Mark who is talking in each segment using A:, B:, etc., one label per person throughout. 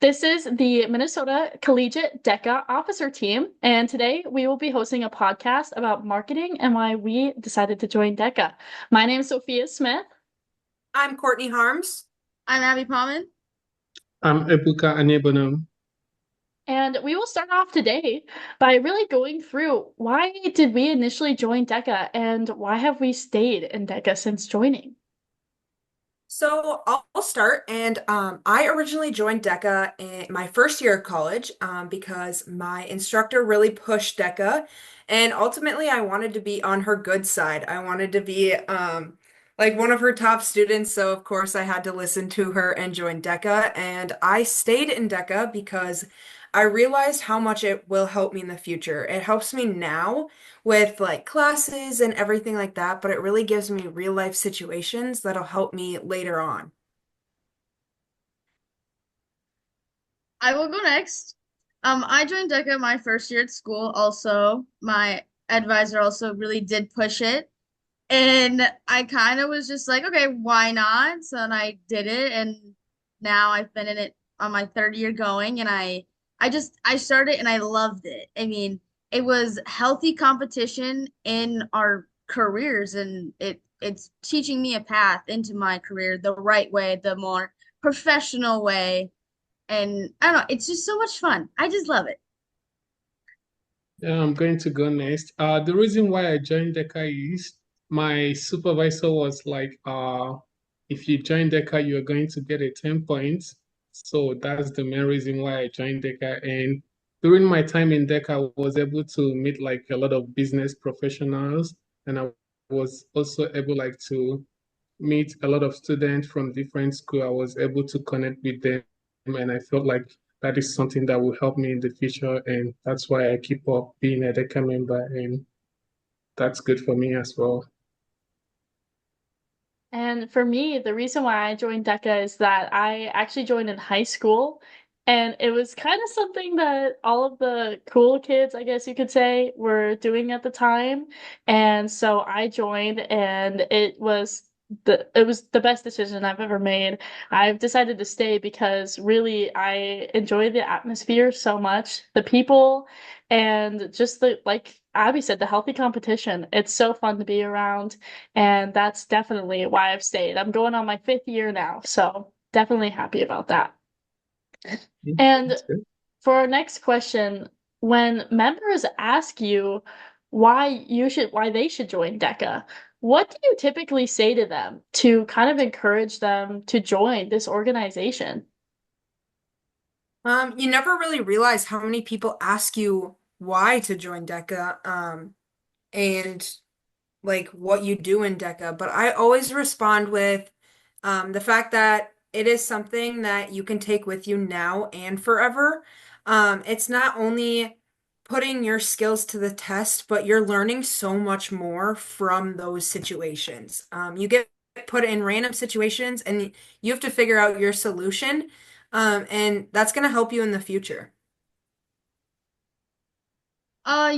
A: This is the Minnesota Collegiate DECA officer team, and today we will be hosting a podcast about marketing and why we decided to join DECA. My name is Sophia Smith,
B: I'm Courtney Harms.
C: I'm Abby Palman.
D: I'm Ebuka Anyebonam.
A: and we will start off today by really going through why did we initially join DECA and why have we stayed in DECA since joining?
B: So I'll start. And I originally joined DECA in my first year of college because my instructor really pushed DECA. And ultimately, I wanted to be on her good side. I wanted to be like one of her top students. So, of course, I had to listen to her and join DECA. And I stayed in DECA because I realized how much it will help me in the future. It helps me now with like classes and everything like that, but it really gives me real life situations that'll help me later on.
C: I will go next. I joined DECA my first year at school. Also, my advisor also really did push it. And I kind of was just like, okay, why not? So then I did it, and now I've been in it on my third year going, and I started and I loved it. I mean, it was healthy competition in our careers, and it's teaching me a path into my career the right way, the more professional way. And I don't know, it's just so much fun. I just love it.
D: Yeah, I'm going to go next. The reason why I joined DECA is my supervisor was like, if you join DECA, you're going to get a 10 points. So that's the main reason why I joined DECA. And during my time in DECA, I was able to meet like a lot of business professionals, and I was also able like to meet a lot of students from different schools. I was able to connect with them, and I felt like that is something that will help me in the future, and that's why I keep up being a DECA member, and that's good for me as well.
A: And for me, the reason why I joined DECA is that I actually joined in high school, and it was kind of something that all of the cool kids, I guess you could say, were doing at the time. And so I joined, and it was the best decision I've ever made. I've decided to stay because really I enjoy the atmosphere so much, the people, and just the like Abby said, the healthy competition. It's so fun to be around. And that's definitely why I've stayed. I'm going on my fifth year now, so definitely happy about that.
D: Yeah,
A: And
D: that's good.
A: for our next question, when members ask you why they should join DECA, what do you typically say to them to kind of encourage them to join this organization?
B: You never really realize how many people ask you why to join DECA, and like what you do in DECA, but I always respond with the fact that it is something that you can take with you now and forever. It's not only putting your skills to the test, but you're learning so much more from those situations. You get put in random situations and you have to figure out your solution, and that's going to help you in the future.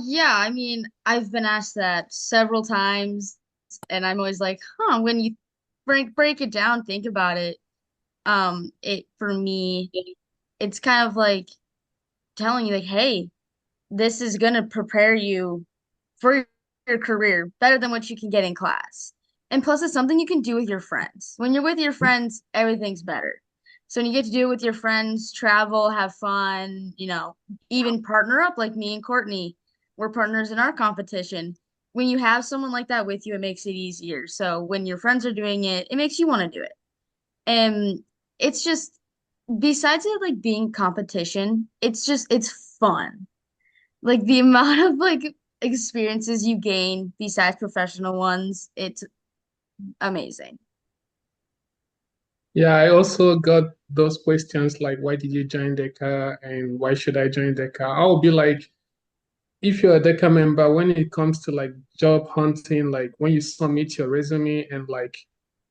C: Yeah, I mean, I've been asked that several times, and I'm always like, huh, when you break it down, think about it. It for me, it's kind of like telling you like, hey, this is gonna prepare you for your career better than what you can get in class. And plus, it's something you can do with your friends. When you're with your friends, everything's better. So when you get to do it with your friends, travel, have fun, even partner up like me and Courtney. We're partners in our competition. When you have someone like that with you, it makes it easier. So when your friends are doing it, it makes you want to do it. And it's just, besides it like being competition, it's fun. Like the amount of like experiences you gain besides professional ones, it's amazing.
D: Yeah, I also got those questions like, why did you join DECA and why should I join DECA? I'll be like, if you're a DECA member, when it comes to like job hunting, like when you submit your resume and like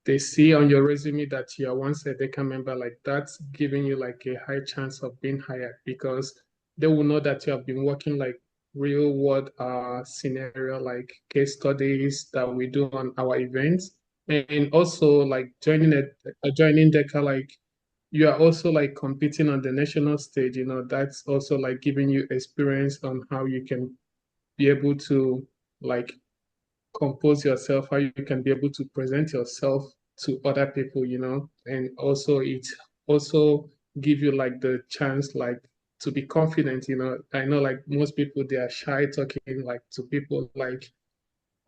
D: they see on your resume that you're once a DECA member, like that's giving you like a high chance of being hired because they will know that you have been working like real world scenario, like case studies that we do on our events. And also like joining DECA, like you are also like competing on the national stage, that's also like giving you experience on how you can be able to like compose yourself, how you can be able to present yourself to other people, and also it also give you like the chance like to be confident, I know like most people they are shy talking like to people, like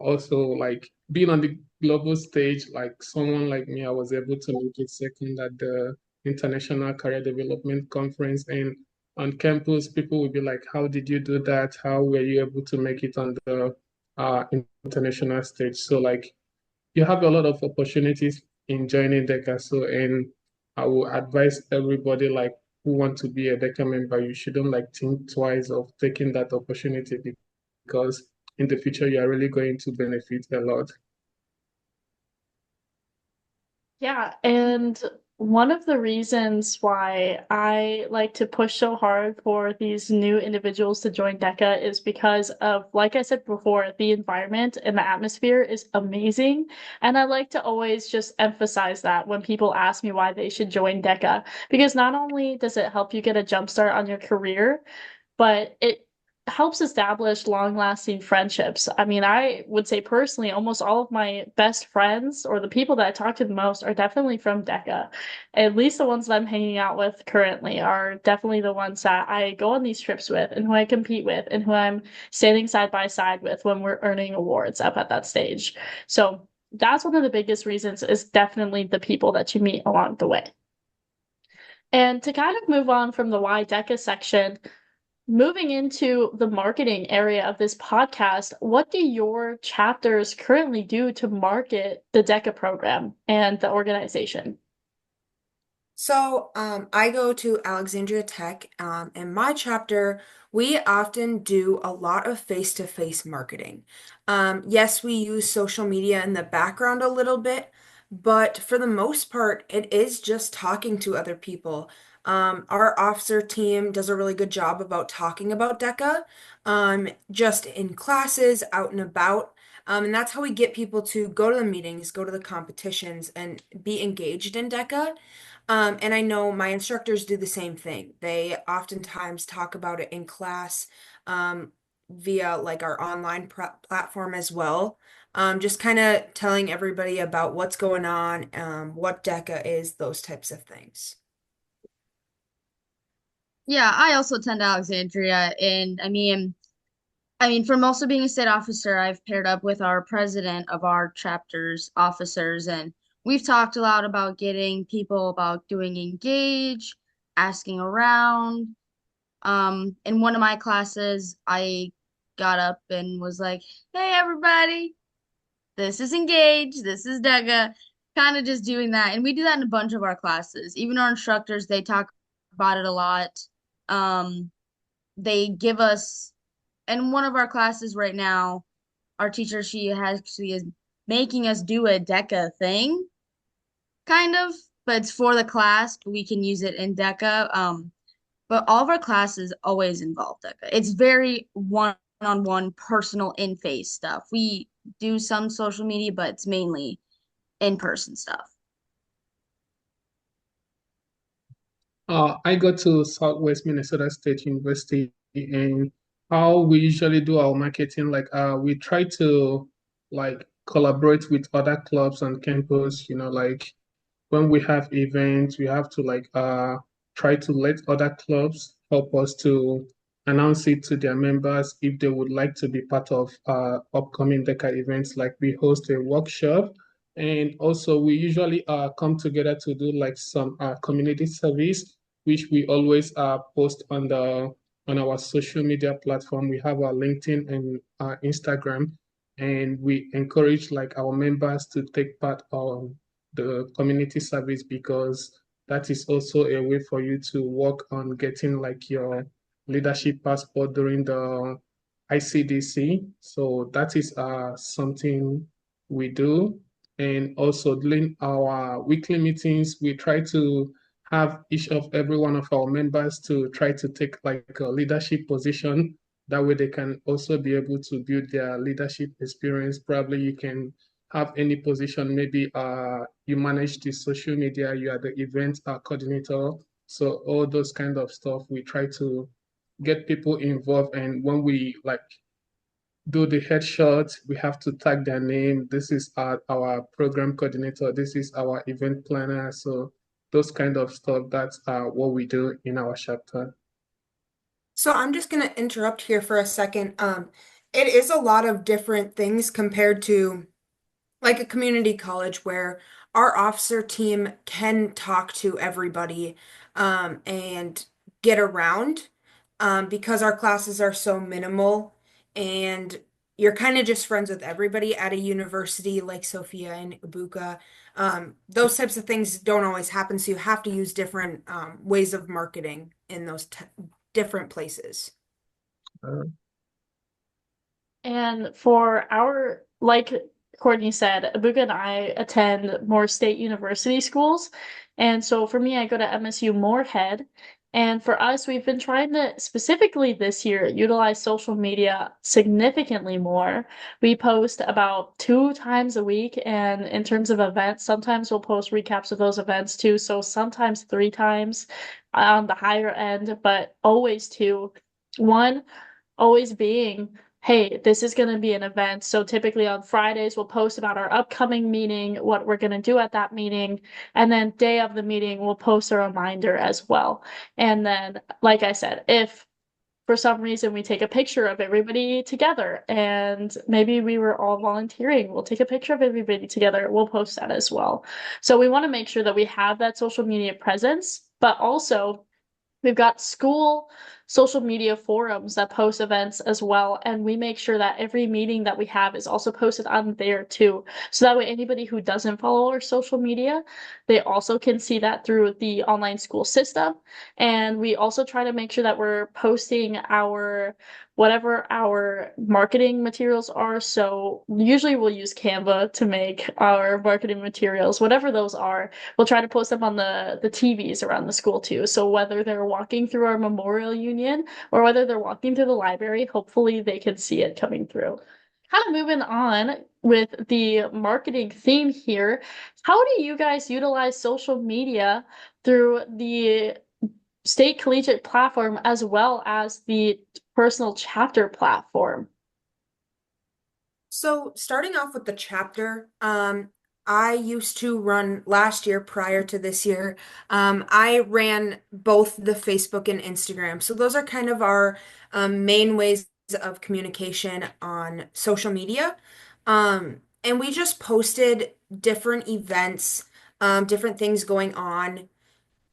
D: also like being on the global stage, like someone like me, I was able to make it second at the International Career Development Conference. And on campus, people will be like, how did you do that? How were you able to make it on the international stage? So like you have a lot of opportunities in joining DECA. So, and I will advise everybody like who want to be a DECA member, you shouldn't like think twice of taking that opportunity because in the future you are really going to benefit a lot.
A: Yeah, and one of the reasons why I like to push so hard for these new individuals to join DECA is because of, like I said before, the environment and the atmosphere is amazing. And I like to always just emphasize that when people ask me why they should join DECA, because not only does it help you get a jump start on your career, but it helps establish long-lasting friendships. I mean, I would say personally, almost all of my best friends or the people that I talk to the most are definitely from DECA. At least the ones that I'm hanging out with currently are definitely the ones that I go on these trips with and who I compete with and who I'm standing side by side with when we're earning awards up at that stage. So that's one of the biggest reasons is definitely the people that you meet along the way. And to kind of move on from the why DECA section, moving into the marketing area of this podcast, what do your chapters currently do to market the DECA program and the organization?
B: So, I go to Alexandria Tech. In my chapter, we often do a lot of face-to-face marketing. Yes, we use social media in the background a little bit, but for the most part, it is just talking to other people. Our officer team does a really good job about talking about DECA, just in classes, out and about. And that's how we get people to go to the meetings, go to the competitions, and be engaged in DECA. And I know my instructors do the same thing. They oftentimes talk about it in class, via like our online platform as well. Just kind of telling everybody about what's going on, what DECA is, those types of things.
C: Yeah, I also attend Alexandria, and I mean, for most of being a state officer, I've paired up with our president of our chapter's officers, and we've talked a lot about getting people about doing engage, asking around. In one of my classes, I got up and was like, "Hey, everybody, this is engage, this is DEGA," kind of just doing that, and we do that in a bunch of our classes. Even our instructors, they talk about it a lot. Um, they give us in one of our classes right now, our teacher, she is making us do a DECA thing, kind of, but it's for the class, but we can use it in DECA. But all of our classes always involve DECA. It's very one-on-one personal in-face stuff. We do some social media, but it's mainly in-person stuff.
D: I go to Southwest Minnesota State University, and how we usually do our marketing, like we try to like collaborate with other clubs on campus, like when we have events, we have to like try to let other clubs help us to announce it to their members if they would like to be part of upcoming DECA events. Like we host a workshop, and also we usually come together to do like some community service, which we always post on our social media platform. We have our LinkedIn and Instagram, and we encourage like our members to take part on the community service because that is also a way for you to work on getting like your leadership passport during the ICDC. So that is something we do. And also during our weekly meetings, we try to have each of every one of our members to try to take like a leadership position. That way they can also be able to build their leadership experience. Probably you can have any position, maybe you manage the social media, you are the event coordinator. So all those kind of stuff, we try to get people involved. And when we like do the headshots, we have to tag their name. This is our program coordinator. This is our event planner. So those kind of stuff, that's what we do in our chapter.
B: So I'm just going to interrupt here for a second. It is a lot of different things compared to like a community college where our officer team can talk to everybody and get around because our classes are so minimal and you're kind of just friends with everybody at a university like Sophia and Ibuka. Those types of things don't always happen, so you have to use different ways of marketing in those different places.
D: Uh,
A: And for our, like Courtney said, Abuga and I attend more state university schools. And so for me, I go to MSU Moorhead. And for us, we've been trying to specifically this year utilize social media significantly more. We post about 2 times a week. And in terms of events, sometimes we'll post recaps of those events too. So sometimes 3 times on the higher end, but always two. One, always being, hey, this is going to be an event. So typically on Fridays, we'll post about our upcoming meeting, what we're going to do at that meeting. And then day of the meeting, we'll post a reminder as well. And then, like I said, if for some reason we take a picture of everybody together and maybe we were all volunteering, we'll take a picture of everybody together, we'll post that as well. So we want to make sure that we have that social media presence, but also we've got school social media forums that post events as well, and we make sure that every meeting that we have is also posted on there too. So that way anybody who doesn't follow our social media, they also can see that through the online school system. And we also try to make sure that we're posting our whatever our marketing materials are. So usually we'll use Canva to make our marketing materials, whatever those are. We'll try to post them on the TVs around the school too. So whether they're walking through our Memorial Union or whether they're walking through the library, hopefully they can see it coming through. Kind of moving on with the marketing theme here. How do you guys utilize social media through the state collegiate platform as well as the personal chapter platform?
B: So starting off with the chapter, I used to run last year prior to this year. I ran both the Facebook and Instagram. So those are kind of our main ways of communication on social media. And we just posted different events, different things going on,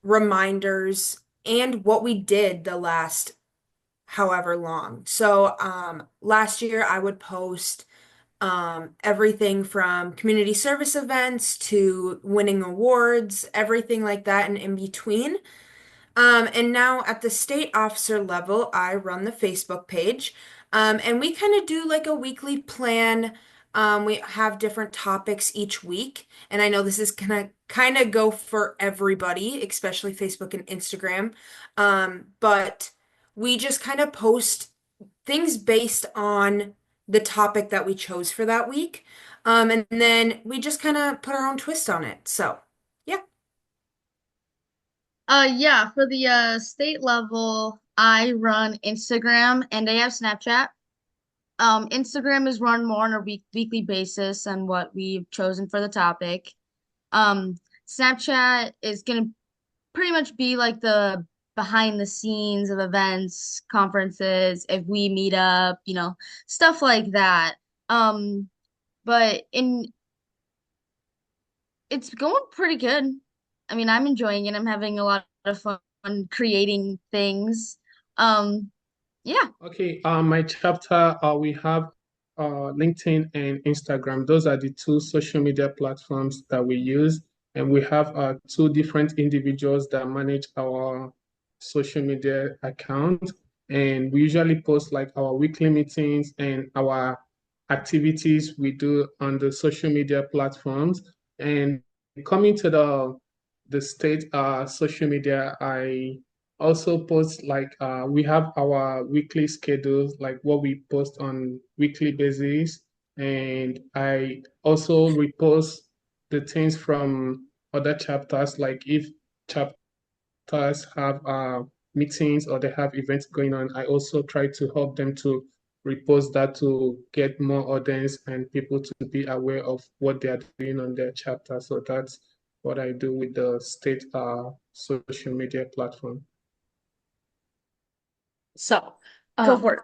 B: reminders, and what we did the last however long. So last year I would post everything from community service events to winning awards, everything like that and in between. And now at the state officer level, I run the Facebook page. And we kind of do like a weekly plan. We have different topics each week. And I know this is gonna kind of go for everybody, especially Facebook and Instagram. But we just kind of post things based on the topic that we chose for that week. And then we just kind of put our own twist on it. So, yeah.
C: Yeah, for the state level, I run Instagram and I have Snapchat. Instagram is run more on a weekly basis on what we've chosen for the topic. Um, Snapchat is gonna pretty much be like the behind the scenes of events, conferences, if we meet up, stuff like that. Um, but in it's going pretty good. I mean, I'm enjoying it. I'm having a lot of fun creating things. Um, yeah.
D: Okay, my chapter, we have LinkedIn and Instagram. Those are the two social media platforms that we use. And we have two different individuals that manage our social media account. And we usually post like our weekly meetings and our activities we do on the social media platforms. And coming to the state social media, I also post like we have our weekly schedules, like what we post on weekly basis. and I also repost the things from other chapters, like if chapters have meetings or they have events going on, I also try to help them to repost that to get more audience and people to be aware of what they are doing on their chapter. So that's what I do with the state social media platform.
A: So,
C: Go for
A: um,
C: it.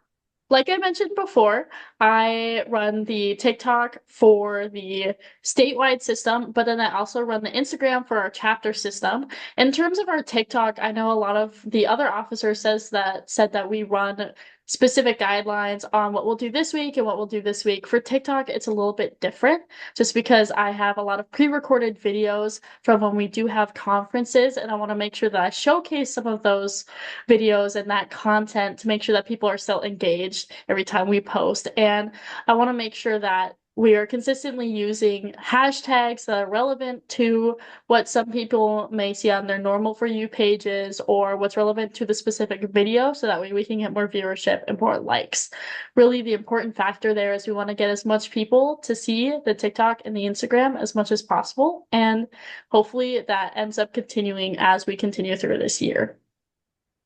A: like I mentioned before, I run the TikTok for the statewide system, but then I also run the Instagram for our chapter system. In terms of our TikTok, I know a lot of the other officers said that we run specific guidelines on what we'll do this week and what we'll do this week. For TikTok, it's a little bit different just because I have a lot of pre-recorded videos from when we do have conferences, and I want to make sure that I showcase some of those videos and that content to make sure that people are still engaged every time we post. And I want to make sure that we are consistently using hashtags that are relevant to what some people may see on their normal For You pages or what's relevant to the specific video, so that way we can get more viewership and more likes. Really, the important factor there is we want to get as much people to see the TikTok and the Instagram as much as possible. And hopefully that ends up continuing as we continue through this year.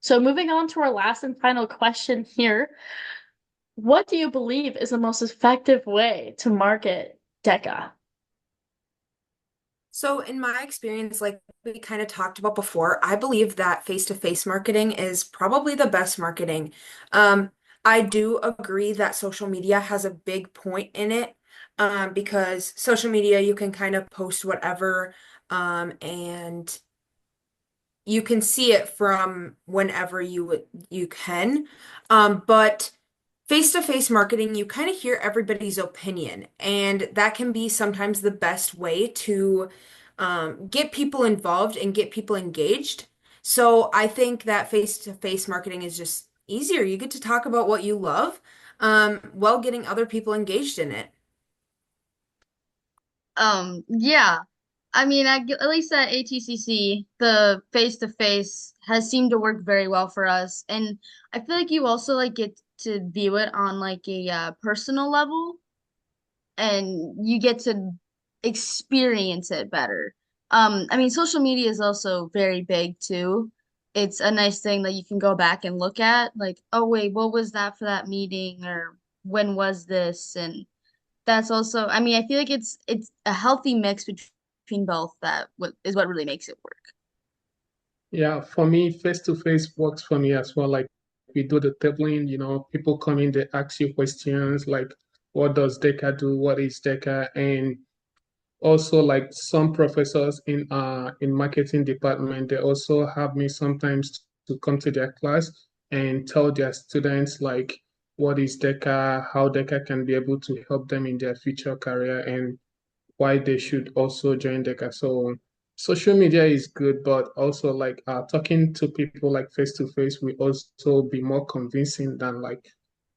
A: So moving on to our last and final question here. What do you believe is the most effective way to market DECA?
B: So, in my experience, like we kind of talked about before, I believe that face-to-face marketing is probably the best marketing. Um, I do agree that social media has a big point in it, because social media, you can kind of post whatever, and you can see it from whenever you can. But face-to-face marketing, you kind of hear everybody's opinion, and that can be sometimes the best way to get people involved and get people engaged. So I think that face-to-face marketing is just easier. You get to talk about what you love, while getting other people engaged in it.
C: Yeah. I mean, at least at ATCC, the face-to-face has seemed to work very well for us. And I feel like you also like get to view it on like a personal level, and you get to experience it better. I mean, social media is also very big too. It's a nice thing that you can go back and look at, like, oh wait, what was that for that meeting, or when was this? And that's also, I mean, I feel like it's a healthy mix between both that what is what really makes it work.
D: Yeah, for me, face to face works for me as well. Like we do the tabling, people come in, they ask you questions like, what does DECA do? What is DECA? And also like some professors in marketing department, they also have me sometimes to come to their class and tell their students like what is DECA, how DECA can be able to help them in their future career, and why they should also join DECA. So social media is good, but also like talking to people like face to face will also be more convincing than like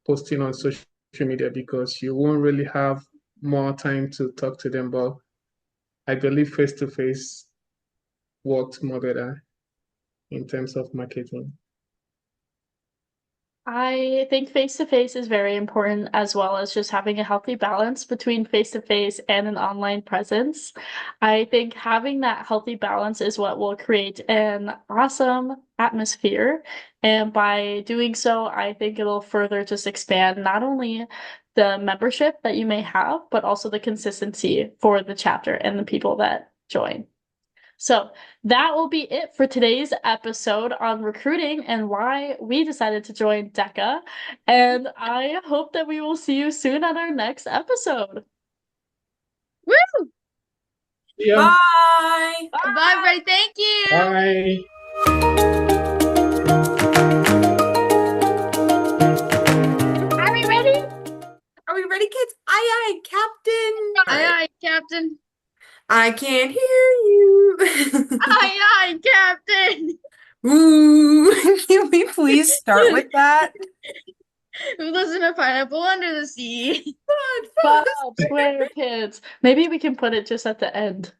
D: posting on social media, because you won't really have more time to talk to them. But I believe face to face works more better in terms of marketing.
A: I think face to face is very important, as well as just having a healthy balance between face to face and an online presence. I think having that healthy balance is what will create an awesome atmosphere. And by doing so, I think it'll further just expand not only the membership that you may have, but also the consistency for the chapter and the people that join. So that will be it for today's episode on recruiting and why we decided to join DECA. And I hope that we will see you soon on our next episode.
C: Woo!
D: Yeah,
B: Bye!
C: Bye, everybody. Thank you.
D: bye.
A: Are we ready?
B: Are we ready, kids? Aye, aye, Captain. All
C: Aye,
B: right.
C: aye, Captain.
B: I can't hear you.
C: Aye, aye, Captain.
B: Ooh, can we please start with that?
C: Who lives in a pineapple under the sea?
B: Fun,
A: Bob
B: fun.
A: SquarePants. Maybe we can put it just at the end.